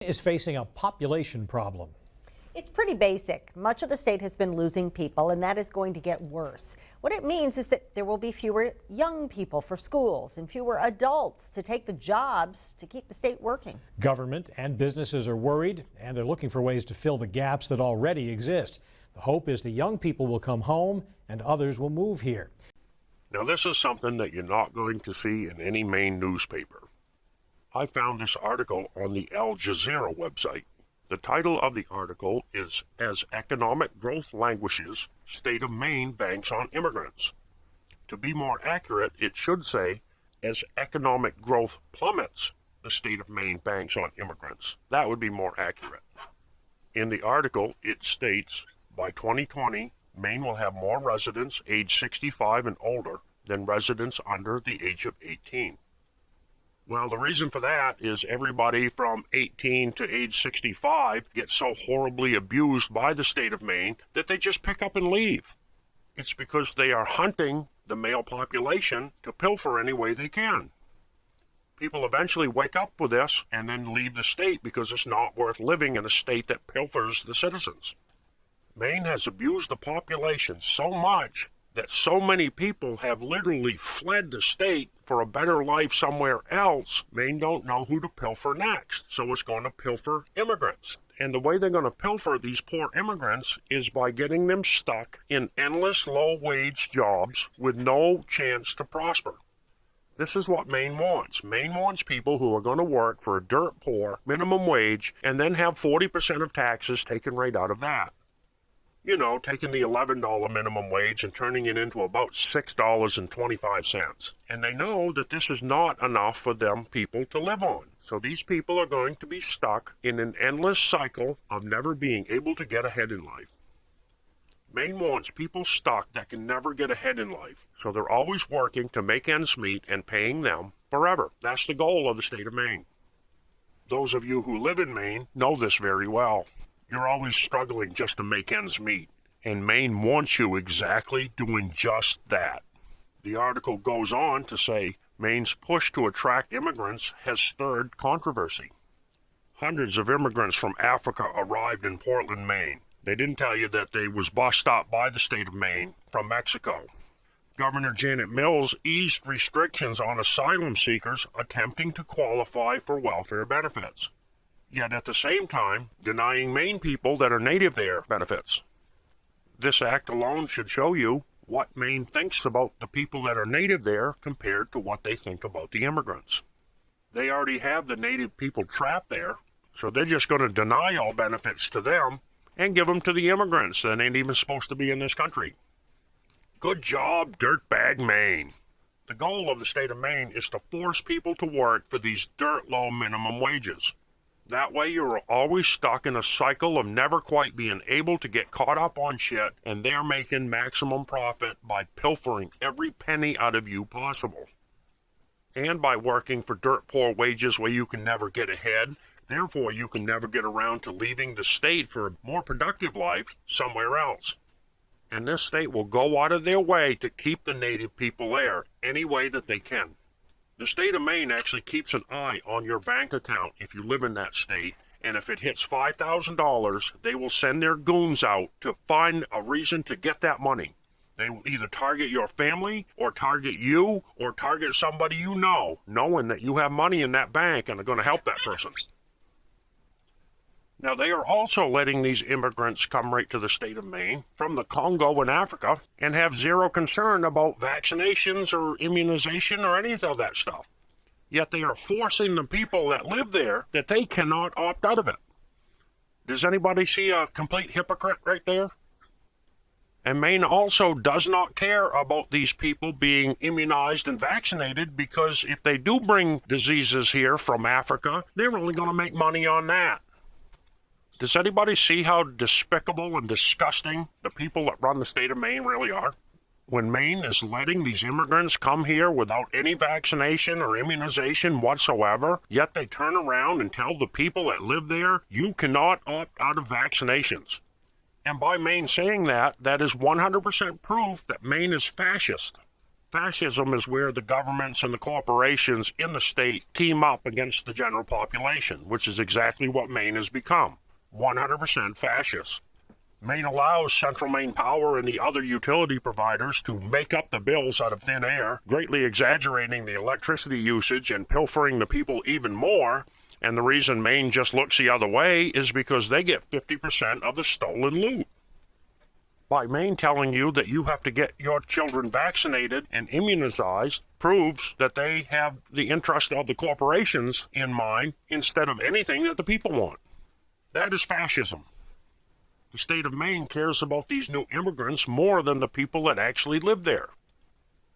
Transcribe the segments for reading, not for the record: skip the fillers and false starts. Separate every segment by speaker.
Speaker 1: Is facing a population problem.
Speaker 2: It's pretty basic. Much of the state has been losing people, and that is going to get worse. What it means is that there will be fewer young people for schools and fewer adults to take the jobs to keep the state working.
Speaker 1: Government and businesses are worried, and they're looking for ways to fill the gaps that already exist. The hope is the young people will come home and others will move here.
Speaker 3: Now, this is something that you're not going to see in any Maine newspaper. I found this article on the Al Jazeera website. The title of the article is, "As Economic Growth Languishes, State of Maine Banks on Immigrants." To be more accurate, it should say, "As economic growth plummets, the state of Maine banks on immigrants." That would be more accurate. In the article, it states, by 2020, Maine will have more residents age 65 and older than residents under the age of 18. Well, the reason for that is everybody from 18 to age 65 gets so horribly abused by the state of Maine that they just pick up and leave. It's because they are hunting the male population to pilfer any way they can. People eventually wake up with this and then leave the state because it's not worth living in a state that pilfers the citizens. Maine has abused the population so much that so many people have literally fled the state for a better life somewhere else. Maine don't know who to pilfer next, so it's going to pilfer immigrants. And the way they're going to pilfer these poor immigrants is by getting them stuck in endless low-wage jobs with no chance to prosper. This is what Maine wants. Maine wants people who are going to work for a dirt poor minimum wage and then have 40% of taxes taken right out of that. You know, taking the $11 minimum wage and turning it into about $6.25. And they know that this is not enough for them people to live on. So these people are going to be stuck in an endless cycle of never being able to get ahead in life. Maine wants people stuck that can never get ahead in life. So they're always working to make ends meet and paying them forever. That's the goal of the state of Maine. Those of you who live in Maine know this very well. You're always struggling just to make ends meet, and Maine wants you exactly doing just that. The article goes on to say, Maine's push to attract immigrants has stirred controversy. Hundreds of immigrants from Africa arrived in Portland, Maine. They didn't tell you that they was bus stopped by the state of Maine from Mexico. Governor Janet Mills eased restrictions on asylum seekers attempting to qualify for welfare benefits, yet at the same time denying Maine people that are native there benefits. This act alone should show you what Maine thinks about the people that are native there compared to what they think about the immigrants. They already have the native people trapped there, so they're just going to deny all benefits to them and give them to the immigrants that ain't even supposed to be in this country. Good job, dirtbag Maine. The goal of the state of Maine is to force people to work for these dirt low minimum wages. That way you're always stuck in a cycle of never quite being able to get caught up on shit, and they're making maximum profit by pilfering every penny out of you possible. And by working for dirt poor wages where you can never get ahead, therefore you can never get around to leaving the state for a more productive life somewhere else. And this state will go out of their way to keep the native people there any way that they can. The state of Maine actually keeps an eye on your bank account if you live in that state, and if it hits $5,000, they will send their goons out to find a reason to get that money. They will either target your family, or target you, or target somebody you know, knowing that you have money in that bank and are going to help that person. Now, they are also letting these immigrants come right to the state of Maine from the Congo and Africa and have zero concern about vaccinations or immunization or any of that stuff. Yet they are forcing the people that live there that they cannot opt out of it. Does anybody see a complete hypocrite right there? And Maine also does not care about these people being immunized and vaccinated, because if they do bring diseases here from Africa, they're only going to make money on that. Does anybody see how despicable and disgusting the people that run the state of Maine really are? When Maine is letting these immigrants come here without any vaccination or immunization whatsoever, yet they turn around and tell the people that live there, you cannot opt out of vaccinations. And by Maine saying that, that is 100% proof that Maine is fascist. Fascism is where the governments and the corporations in the state team up against the general population, which is exactly what Maine has become. 100% fascist. Maine allows Central Maine Power and the other utility providers to make up the bills out of thin air, greatly exaggerating the electricity usage and pilfering the people even more. And the reason Maine just looks the other way is because they get 50% of the stolen loot. By Maine telling you that you have to get your children vaccinated and immunized proves that they have the interest of the corporations in mind instead of anything that the people want. That is fascism. The state of Maine cares about these new immigrants more than the people that actually live there.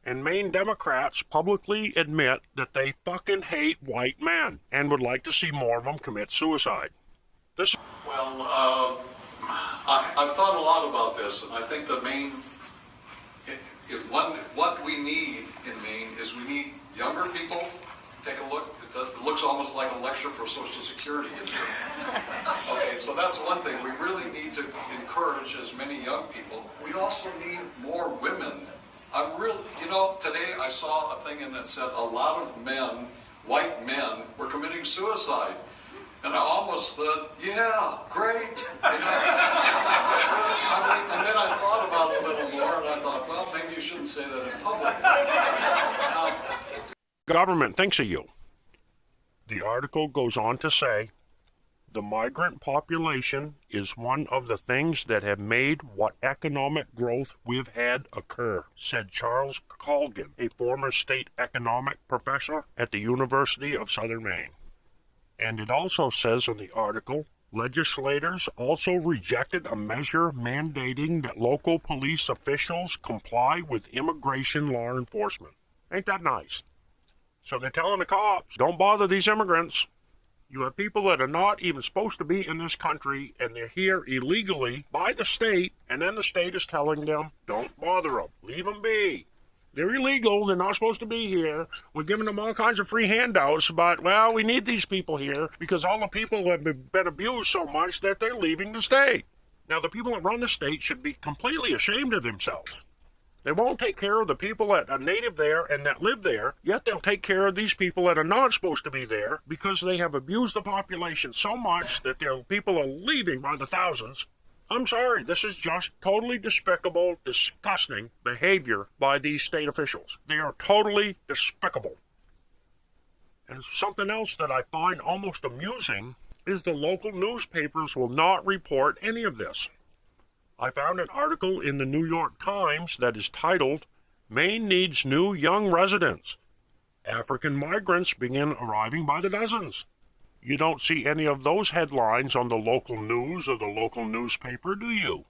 Speaker 3: And Maine Democrats publicly admit that they fucking hate white men and would like to see more of them commit suicide.
Speaker 4: Well, I've thought a lot about this, and I think that Maine, what we need in Maine is we need younger people. Take a look. It looks almost like a lecture for Social Security in here. Okay, so that's one thing. We really need to encourage as many young people. We also need more women. Today I saw a thing and it said a lot of men, white men, were committing suicide. And I almost thought, yeah, great. And then I thought about it a little more, and I thought, well, maybe you shouldn't say that in public.
Speaker 3: Government thinks of you. The article goes on to say, the migrant population is one of the things that have made what economic growth we've had occur, said Charles Colgan, a former state economic professor at the University of Southern Maine. And it also says in the article, legislators also rejected a measure mandating that local police officials comply with immigration law enforcement. Ain't that nice? So they're telling the cops, don't bother these immigrants. You have people that are not even supposed to be in this country, and they're here illegally by the state, and then the state is telling them, don't bother them, leave them be. They're illegal, they're not supposed to be here. We're giving them all kinds of free handouts, but, well, we need these people here because all the people have been abused so much that they're leaving the state. Now, the people that run the state should be completely ashamed of themselves. They won't take care of the people that are native there and that live there, yet they'll take care of these people that are not supposed to be there because they have abused the population so much that their people are leaving by the thousands. I'm sorry, this is just totally despicable, disgusting behavior by these state officials. They are totally despicable. And something else that I find almost amusing is the local newspapers will not report any of this. I found an article in the New York Times that is titled, Maine Needs New Young Residents. African migrants begin arriving by the dozens. You don't see any of those headlines on the local news or the local newspaper, do you?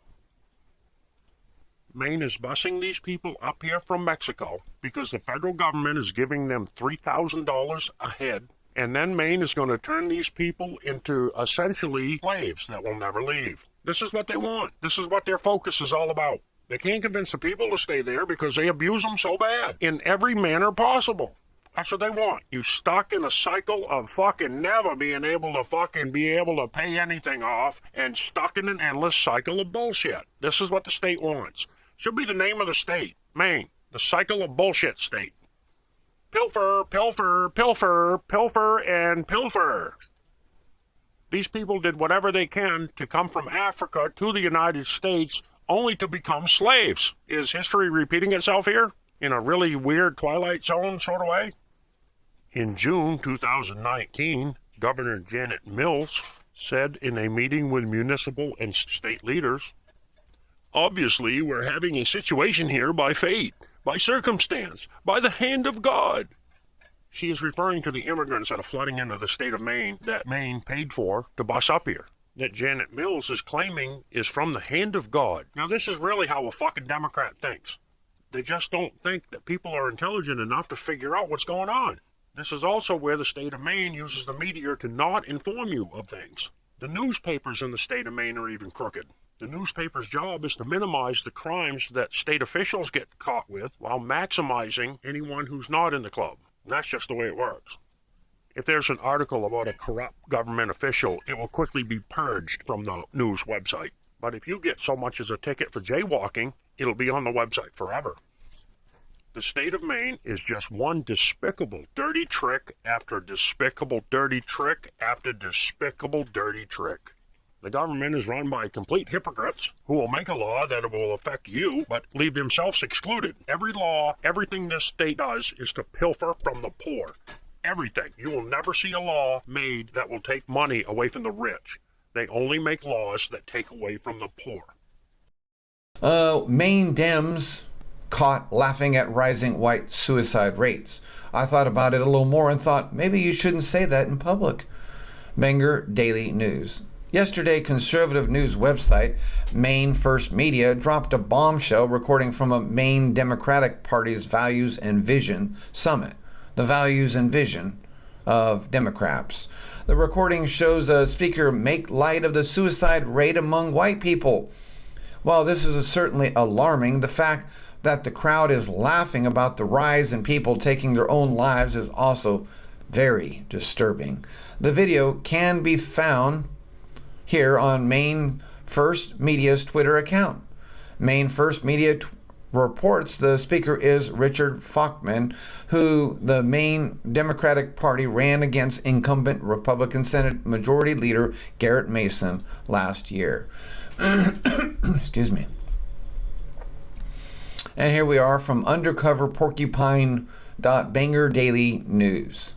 Speaker 3: Maine is busing these people up here from Mexico because the federal government is giving them $3,000 a head, and then Maine is going to turn these people into essentially slaves that will never leave. This is what they want. This is what their focus is all about. They can't convince the people to stay there because they abuse them so bad in every manner possible. That's what they want. You stuck in a cycle of fucking never being able to pay anything off and stuck in an endless cycle of bullshit. This is what the state wants. Should be the name of the state. Maine. The cycle of bullshit state. Pilfer, pilfer, pilfer, pilfer, and pilfer. These people did whatever they can to come from Africa to the United States only to become slaves. Is history repeating itself here? In a really weird Twilight Zone sort of way? In June 2019, Governor Janet Mills said in a meeting with municipal and state leaders, obviously, we're having a situation here by fate, by circumstance, by the hand of God. She is referring to the immigrants that are flooding into the state of Maine that Maine paid for to bus up here. That Janet Mills is claiming is from the hand of God. Now, this is really how a fucking Democrat thinks. They just don't think that people are intelligent enough to figure out what's going on. This is also where the state of Maine uses the media to not inform you of things. The newspapers in the state of Maine are even crooked. The newspaper's job is to minimize the crimes that state officials get caught with while maximizing anyone who's not in the club. And that's just the way it works. If there's an article about a corrupt government official, it will quickly be purged from the news website. But if you get so much as a ticket for jaywalking, it'll be on the website forever. The state of Maine is just one despicable, dirty trick after despicable, dirty trick after despicable, dirty trick. The government is run by complete hypocrites who will make a law that will affect you, but leave themselves excluded. Every law, everything this state does is to pilfer from the poor. Everything. You will never see a law made that will take money away from the rich. They only make laws that take away from the poor.
Speaker 5: Maine Dems caught laughing at rising white suicide rates. I thought about it a little more and thought maybe you shouldn't say that in public. Bangor Daily News. Yesterday, conservative news website Maine First Media dropped a bombshell recording from a Maine Democratic Party's Values and Vision Summit. The values and vision of Democrats. The recording shows a speaker make light of the suicide rate among white people. While this is certainly alarming, the fact that the crowd is laughing about the rise in people taking their own lives is also very disturbing. The video can be found here on Maine First Media's Twitter account. Maine First Media reports the speaker is Richard Falkman, who the Maine Democratic Party ran against incumbent Republican Senate Majority Leader Garrett Mason last year. Excuse me. And here we are from Undercover Porcupine Bangor Daily News.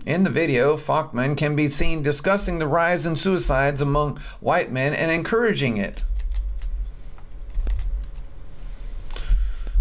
Speaker 5: In the video, Falkman can be seen discussing the rise in suicides among white men and encouraging it.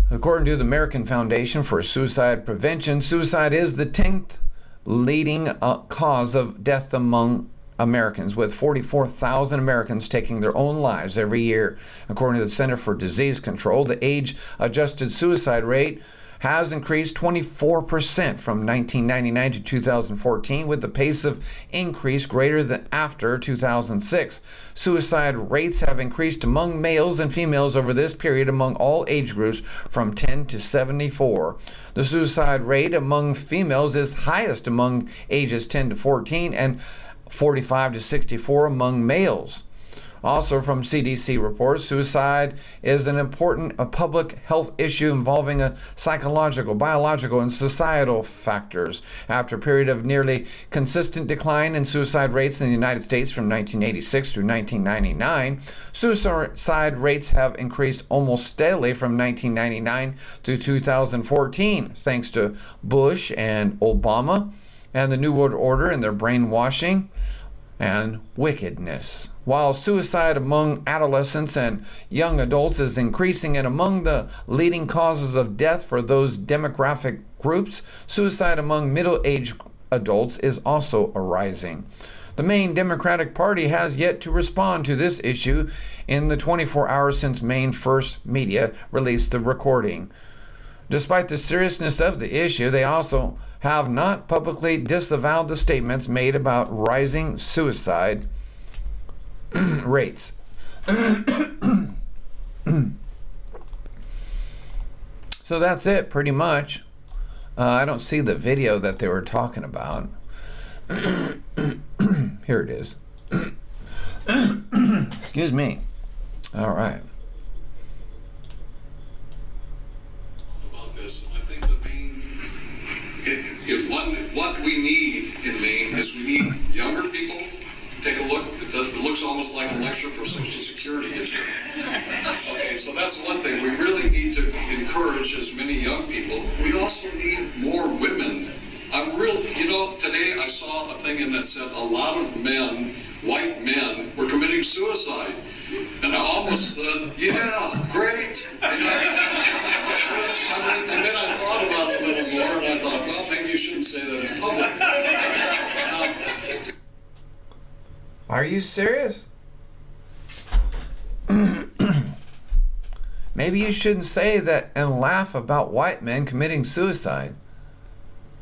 Speaker 5: According to the American Foundation for Suicide Prevention, suicide is the 10th leading cause of death among Americans, with 44,000 Americans taking their own lives every year. According to the Center for Disease Control, the age-adjusted suicide rate has increased 24% from 1999 to 2014, with the pace of increase greater than after 2006. Suicide rates have increased among males and females over this period among all age groups from 10 to 74. The suicide rate among females is highest among ages 10 to 14 and 45 to 64 among males. Also from CDC reports, suicide is an important public health issue involving psychological, biological, and societal factors. After a period of nearly consistent decline in suicide rates in the United States from 1986 through 1999, suicide rates have increased almost steadily from 1999 to 2014, thanks to Bush and Obama and the New World Order and their brainwashing and wickedness. While suicide among adolescents and young adults is increasing, and among the leading causes of death for those demographic groups, suicide among middle-aged adults is also arising. The Maine Democratic Party has yet to respond to this issue in the 24 hours since Maine First Media released the recording. Despite the seriousness of the issue, they also have not publicly disavowed the statements made about rising suicide rates. So that's it, pretty much. I don't see the video that they were talking about. Here it is. Excuse me. All right.
Speaker 4: About this, I think the main, what we need in Maine is we need younger people. Take a look. It looks almost like a lecture for Social Security, isn't it? Okay, so that's one thing. We really need to encourage as many young people. We also need more women. Today I saw a thing in that said a lot of men, white men, were committing suicide. And I almost thought, yeah, great. And then I thought about it a little more, and I thought, well, maybe you shouldn't say that in public.
Speaker 5: Are you serious? Maybe you shouldn't say that and laugh about white men committing suicide.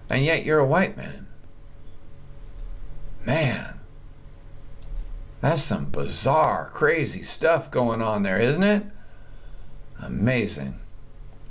Speaker 5: And yet you're a white man. Man, that's some bizarre, crazy stuff going on there, isn't it? Amazing.